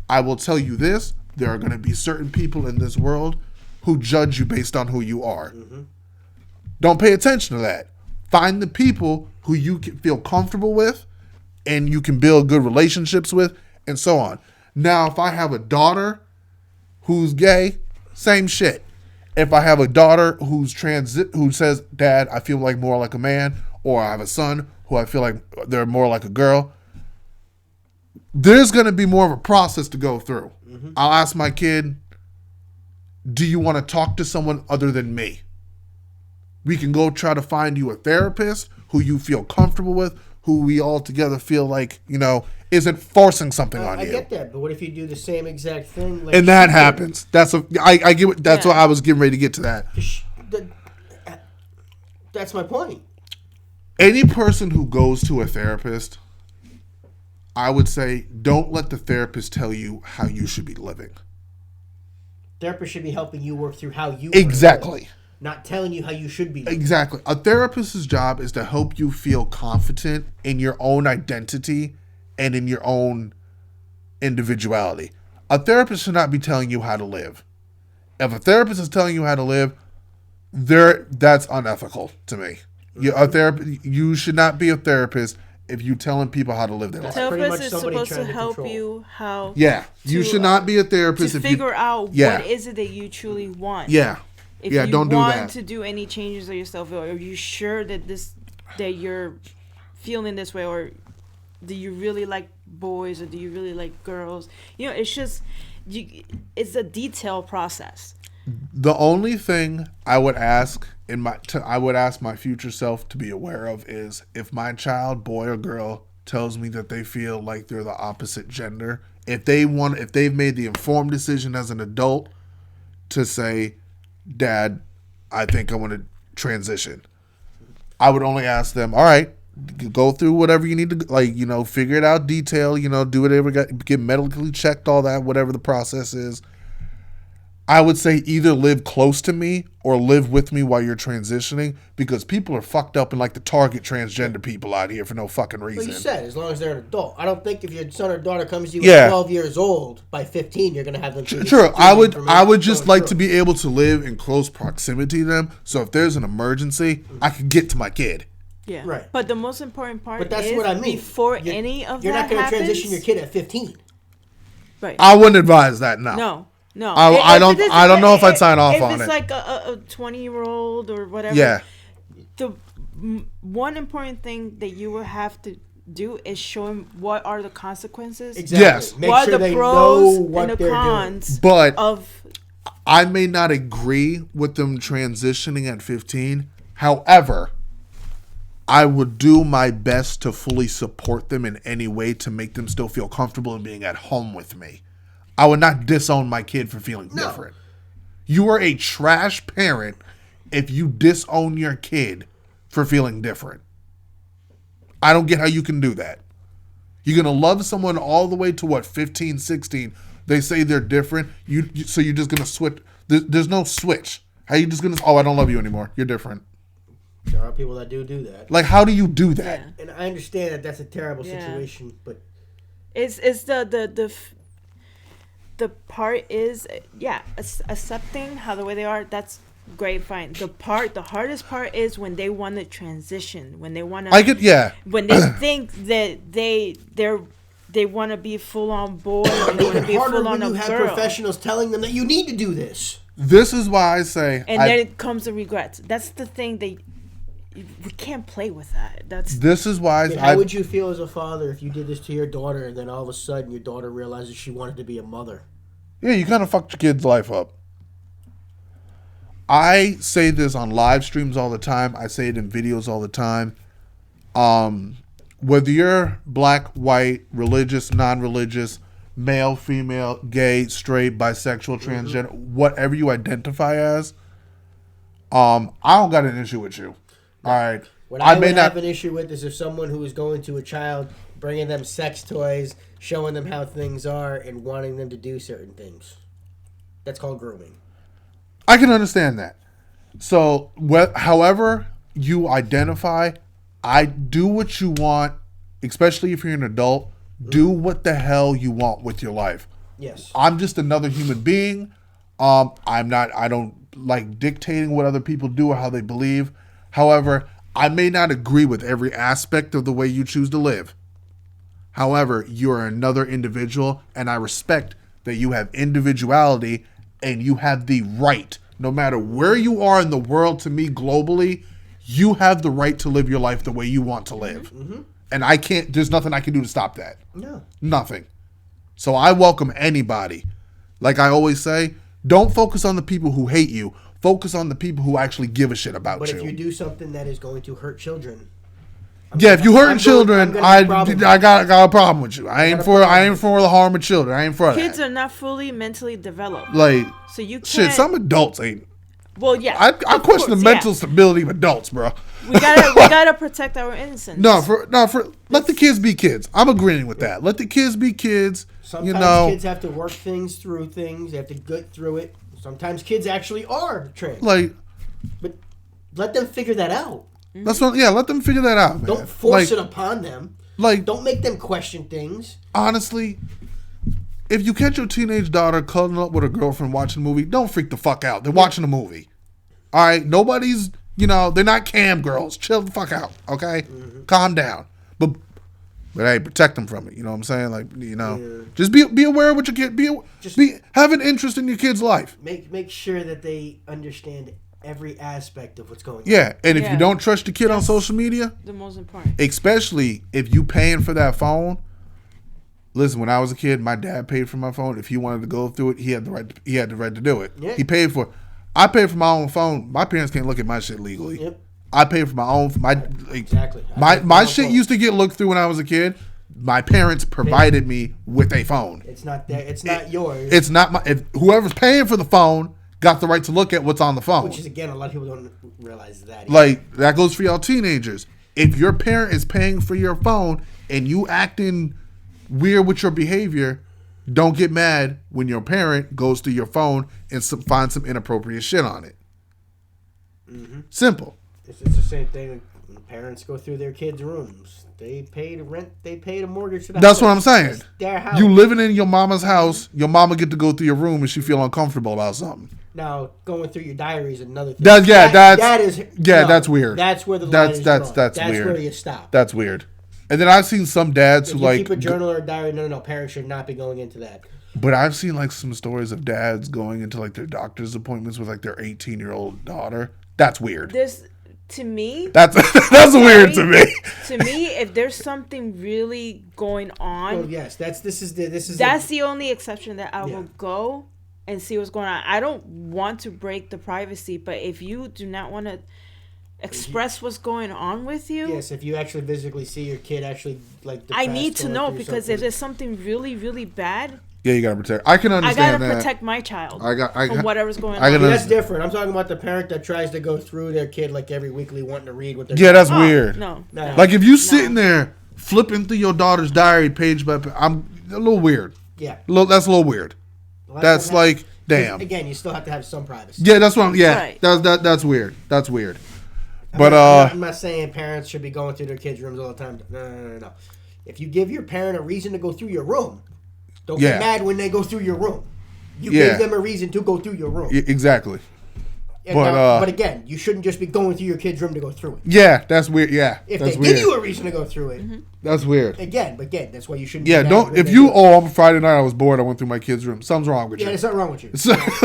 I will tell you this: there are going to be certain people in this world who judge you based on who you are. Don't pay attention to that. Find the people who you can feel comfortable with and you can build good relationships with, and so on. Now, if I have a daughter who's gay, same shit. If I have a daughter who says, "Dad, I feel like more like a man," or I have a son who I feel like they're more like a girl, there's going to be more of a process to go through. I'll ask my kid, "Do you want to talk to someone other than me? We can go try to find you a therapist who you feel comfortable with, who we all together feel like, isn't forcing something on I you." get that, but what if you do the same exact thing? Like And that happens. I get what, that's what I was getting ready to get to that. That's my point. Any person who goes to a therapist, I would say, don't let the therapist tell you how you should be living. Therapist should be helping you work through how you Exactly. live, not telling you how you should be living. Exactly. A therapist's job is to help you feel confident in your own identity and in your own individuality. A therapist should not be telling you how to live. If a therapist is telling you how to live, that's unethical to me. You should not be a therapist if you're telling people how to live their life. pretty Therapist much is somebody supposed to trying to help control. you how. Yeah, you to, should not be a therapist to if figure you. out Yeah. what is it that you truly want. Yeah, If yeah. you Don't do want that. to do any changes of yourself, or are you sure that you're feeling this way, or do you really like boys, or do you really like girls? It's just it's a detailed process. The only thing I would ask I would ask my future self to be aware of is if my child, boy or girl, tells me that they feel like they're the opposite gender, if they've made the informed decision as an adult to say, "Dad, I think I want to transition," I would only ask them, "All right, go through whatever you need to, figure it out, detail, do whatever, get medically checked, all that, whatever the process is." I would say either live close to me or live with me while you're transitioning, because people are fucked up and like to target transgender people out here for no fucking reason. Like you said, as long as they're an adult. I don't think if your son or daughter comes to you Yeah. at 12 years old, by 15 you're going to have them. True. I would just like to be able to live in close proximity to them, so if there's an emergency, I can get to my kid. Yeah. Right. But the most important part But that's is what I mean. before You're- any of you're that not going to happens, transition your kid at 15. Right. I wouldn't advise that. No. No. I don't know if I'd sign off on If it. it's like a 20-year-old or whatever. Yeah. one important thing that you will have to do is show them what are the consequences. Exactly. Yes. Make what sure are the they pros know what and the they're cons doing. But of. I may not agree with them transitioning at 15. However, I would do my best to fully support them in any way to make them still feel comfortable in being at home with me. I would not disown my kid for feeling different. You are a trash parent if you disown your kid for feeling different. I don't get how you can do that. You're going to love someone all the way to 15, 16. They say they're different. So you're just going to switch. There's no switch. How you just going to, I don't love you anymore. You're different. There are people that do that. Like, how do you do that? Yeah. And I understand that that's a terrible situation, but It's the part is accepting how the way they are. That's great, fine. The hardest part is when they want to transition, when they want to. When they think that they want to be full on boy, and they want to be harder full on when a you have girl. professionals telling them that you need to do this. This is why I say, And then it comes the regrets. That's the thing we can't play with that. This is why How would you feel as a father if you did this to your daughter and then all of a sudden your daughter realizes she wanted to be a mother? Yeah, you kind of fucked your kid's life up. I say this on live streams all the time. I say it in videos all the time. Whether you're black, white, religious, non-religious, male, female, gay, straight, bisexual, transgender, whatever you identify as, I don't got an issue with you. All right. What I would have an issue with is if someone who is going to a child, bringing them sex toys, showing them how things are, and wanting them to do certain things. That's called grooming. I can understand that. So, however you identify, I do what you want, especially if you're an adult. Do what the hell you want with your life. Yes. I'm just another human being. I don't like dictating what other people do or how they believe. However, I may not agree with every aspect of the way you choose to live. However, you are another individual, and I respect that you have individuality and you have the right, no matter where you are in the world, to me globally, you have the right to live your life the way you want to live. Mm-hmm. And there's nothing I can do to stop that. No. Nothing. So I welcome anybody. Like I always say, don't focus on the people who hate you. Focus on the people who actually give a shit about you. But if you do something that is going to hurt children. If you hurt children, I got a problem with you. I ain't for the harm of children. I ain't for that. Kids are not fully mentally developed. Like, so you can't. Shit, some adults ain't. Well, yeah. I question the mental stability of adults, bro. We gotta protect our innocence. Let the kids be kids. I'm agreeing with that. Let the kids be kids. Sometimes kids have to work things through things. They have to get through it. Sometimes kids actually are trained. But let them figure that out. That's what. Yeah, let them figure that out, man. Don't force it upon them. Don't make them question things. Honestly, if you catch your teenage daughter cuddling up with a girlfriend watching a movie, don't freak the fuck out. They're watching a movie. All right, nobody's. They're not cam girls. Chill the fuck out. Okay, calm down. But hey, protect them from it. You know what I'm saying? Just be aware of what your kid. Have an interest in your kid's life. Make sure that they understand every aspect of what's going on. Yeah, and if you don't trust your kid on social media, the most important. Especially if you paying for that phone. Listen, when I was a kid, my dad paid for my phone. If he wanted to go through it, he had the right to do it. Yeah. He paid for it. I paid for my own phone. My parents can't look at my shit legally. Yep. I paid for my own. Exactly. My shit used to get looked through when I was a kid. My parents provided me with a phone. It's not that. It's not yours. It's not my. If whoever's paying for the phone got the right to look at what's on the phone. Which is, again, a lot of people don't realize that. That goes for y'all teenagers. If your parent is paying for your phone and you acting weird with your behavior, don't get mad when your parent goes to your phone and finds some inappropriate shit on it. Mm-hmm. Simple. It's the same thing when parents go through their kids' rooms. They pay the rent. They pay the mortgage. That's what I'm saying. It's their house. You living in your mama's house. Your mama get to go through your room and she feel uncomfortable about something. Now, going through your diary is another thing. That's weird. That's where the line is drawn. That's weird. Where you stop. That's weird. And then I've seen some dads who keep a journal or a diary. No. Parents should not be going into that. But I've seen some stories of dads going into their doctor's appointments with their 18-year-old daughter. That's weird. To me, That's weird to me. To me, if there's something really going on, Well, yes, that's the only exception that I will go and see what's going on. I don't want to break the privacy, but if you do not want to express what's going on with you, yes, if you actually physically see your kid actually like, I need to going know through because something. if there's something really, really bad, Yeah, you gotta protect. I can understand I gotta that. protect my child I from whatever's going I on. can That's understand. different. I'm talking about the parent that tries to go through their kid like every weekly, wanting to read what they're. Yeah, that's Oh, weird. No. Like if you sitting there flipping through your daughter's diary page by page, I'm a little weird. Yeah, That's a little weird. Well, That's what like, happens. damn. Again, you still have to have some privacy. Yeah, that's what I'm. Yeah, Right. that's weird. That's weird. But I'm not saying parents should be going through their kids' rooms all the time. No. If you give your parent a reason to go through your room, don't Yeah. get mad when they go through your room. You Yeah. gave them a reason to go through your room. exactly. And but, but again, you shouldn't just be going through your kid's room to go through it. Yeah, that's weird. Yeah, If that's they weird. give you a reason to go through it, That's weird. again, that's why you shouldn't. Yeah, be mad don't. when If they you do it. on Friday night I was bored, I went through my kid's room. Something's wrong with Yeah, you. there's something wrong with you.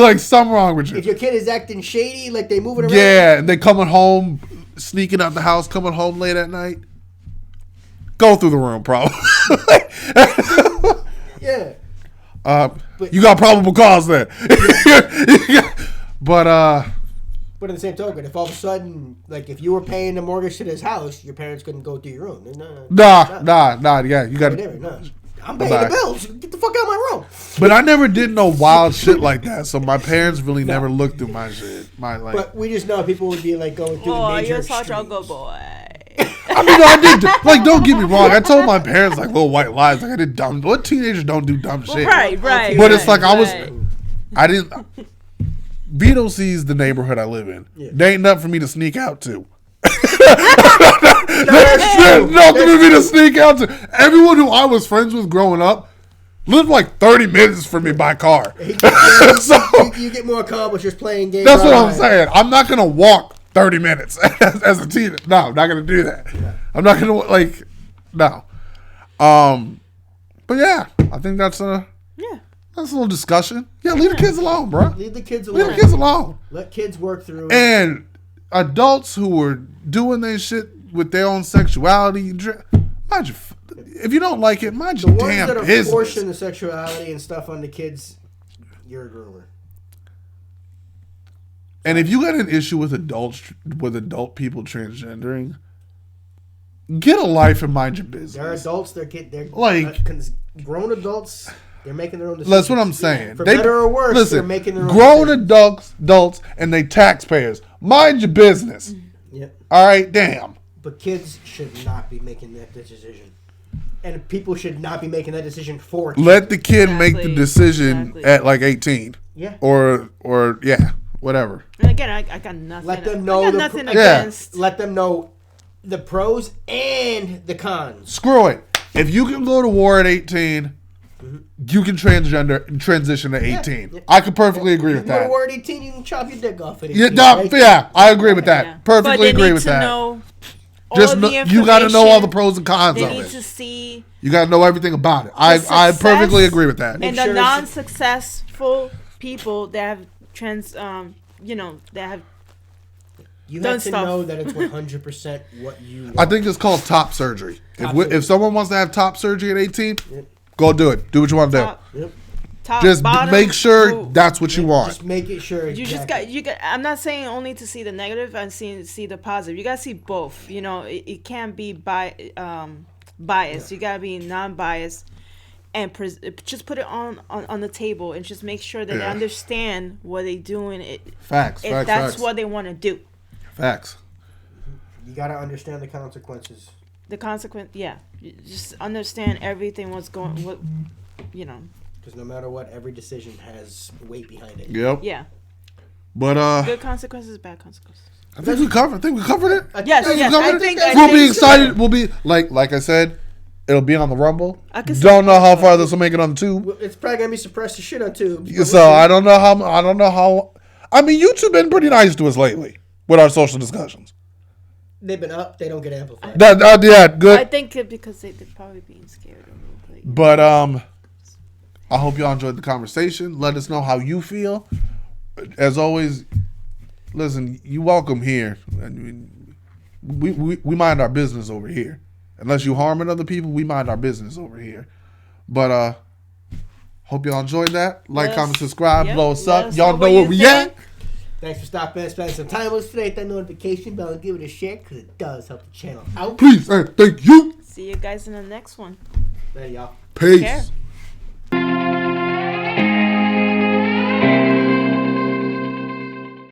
Like something wrong with you. If your kid is acting shady, like they moving around. Yeah, and they coming home, sneaking out the house, coming home late at night. Go through the room, probably. Yeah. You got probable cause there. But But in the same token, if all of a sudden, like if you were paying the mortgage to this house, your parents couldn't go through your room. nah. Yeah, you got. No. I'm paying the bills. Get the fuck out of my room. But I never did no wild shit like that. So my parents really never looked through my shit. But we just know people would be like going through the Oh, major you're such a extremes. good boy. I mean, I did. Like, don't get me wrong. I told my parents like little white lies. Like I did dumb. What teenagers don't do dumb shit? Right. But it's like right. I didn't. Vito sees the neighborhood I live in. Yeah. There ain't nothing for me to sneak out to. That's There's true. nothing for me to sneak out to. Everyone who I was friends with growing up lived like 30 minutes from me by car. So You get more accomplished just playing games. that's what I'm saying. I'm not gonna walk 30 minutes as a teenager. No, I'm not gonna do that. I'm not gonna like no. But yeah, I think that's a little discussion. Yeah, leave the kids alone, bro. Leave the kids Leave alone. the kids alone. Let kids work through it. And adults who are doing their shit with their own sexuality, mind your, if you don't like it, mind The your ones damn that are business. forcing the sexuality and stuff on the kids, you're a groomer. And if you got an issue with adult people transgendering, get a life and mind your business. They're adults. They're Like- grown adults. They're making their own decisions. That's what I'm saying. For better or worse, they're making their own grown decisions. adults, and they taxpayers. Mind your business. Yep. All right, damn. But kids should not be making that decision. And people should not be making that decision for kids. Let the kid make the Exactly. decision Exactly. at like 18. Yeah. Or yeah, whatever. And again, I got nothing. Let them know I got the nothing Yeah. against. Let them know the pros and the cons. Screw it. If you can go to war at 18, you can transition at 18. Yeah. I could perfectly agree with If you're that. word 18, you can chop your dick off at 18. Yeah, no, right? yeah, I agree with that. Yeah. Perfectly but they agree need with to that. Know Just all know, the you got to know all the information. pros and cons They of need it. to see You got to know everything about it. I success perfectly agree with that. and Make the sure non-successful people that have that have You done have to stuff. know that it's 100% what you want. I think it's called top surgery. Top If surgery. someone wants to have top surgery at 18, Yep. go do it. Do what you want to top, Yep. top do. Just bottom, make sure ooh. that's what you want. Just make it sure. You just got you got. I'm not saying only to see the negative and see the positive. You gotta see both. You know, it can't be biased. You gotta be non-biased and just put it on the table and just make sure that they Yeah. understand what they're doing. Facts. If Facts. that's Facts. what they want to do. Facts. You got to understand the consequences. The consequence, yeah. You just understand everything. What you know. Because no matter what, every decision has weight behind it. Yep. Yeah. But Good consequences, bad consequences. I think we covered it. Yes, think we yes. covered I it. think We'll be so. excited. We'll be like I said, it'll be on the Rumble. I can see Don't know how that. far this will make it on the Tube. Well, it's probably going to be suppressed as shit on tube. So I don't know how. I mean, YouTube been pretty nice to us lately with our social discussions. They've been up. They don't get amplified. Yeah, I good. think because they're probably being scared a little bit. But I hope y'all enjoyed the conversation. Let us know how you feel. As always, listen, you welcome here. I mean, we mind our business over here. Unless you harming other people, we mind our business over here. But hope y'all enjoyed that. Like, comment, subscribe, blow us up. Y'all know where we at. Thanks for stopping and spending some time with us today. Hit that notification bell and give it a share because it does help the channel out. Peace and thank you. See you guys in the next one. There y'all. Peace. Take care.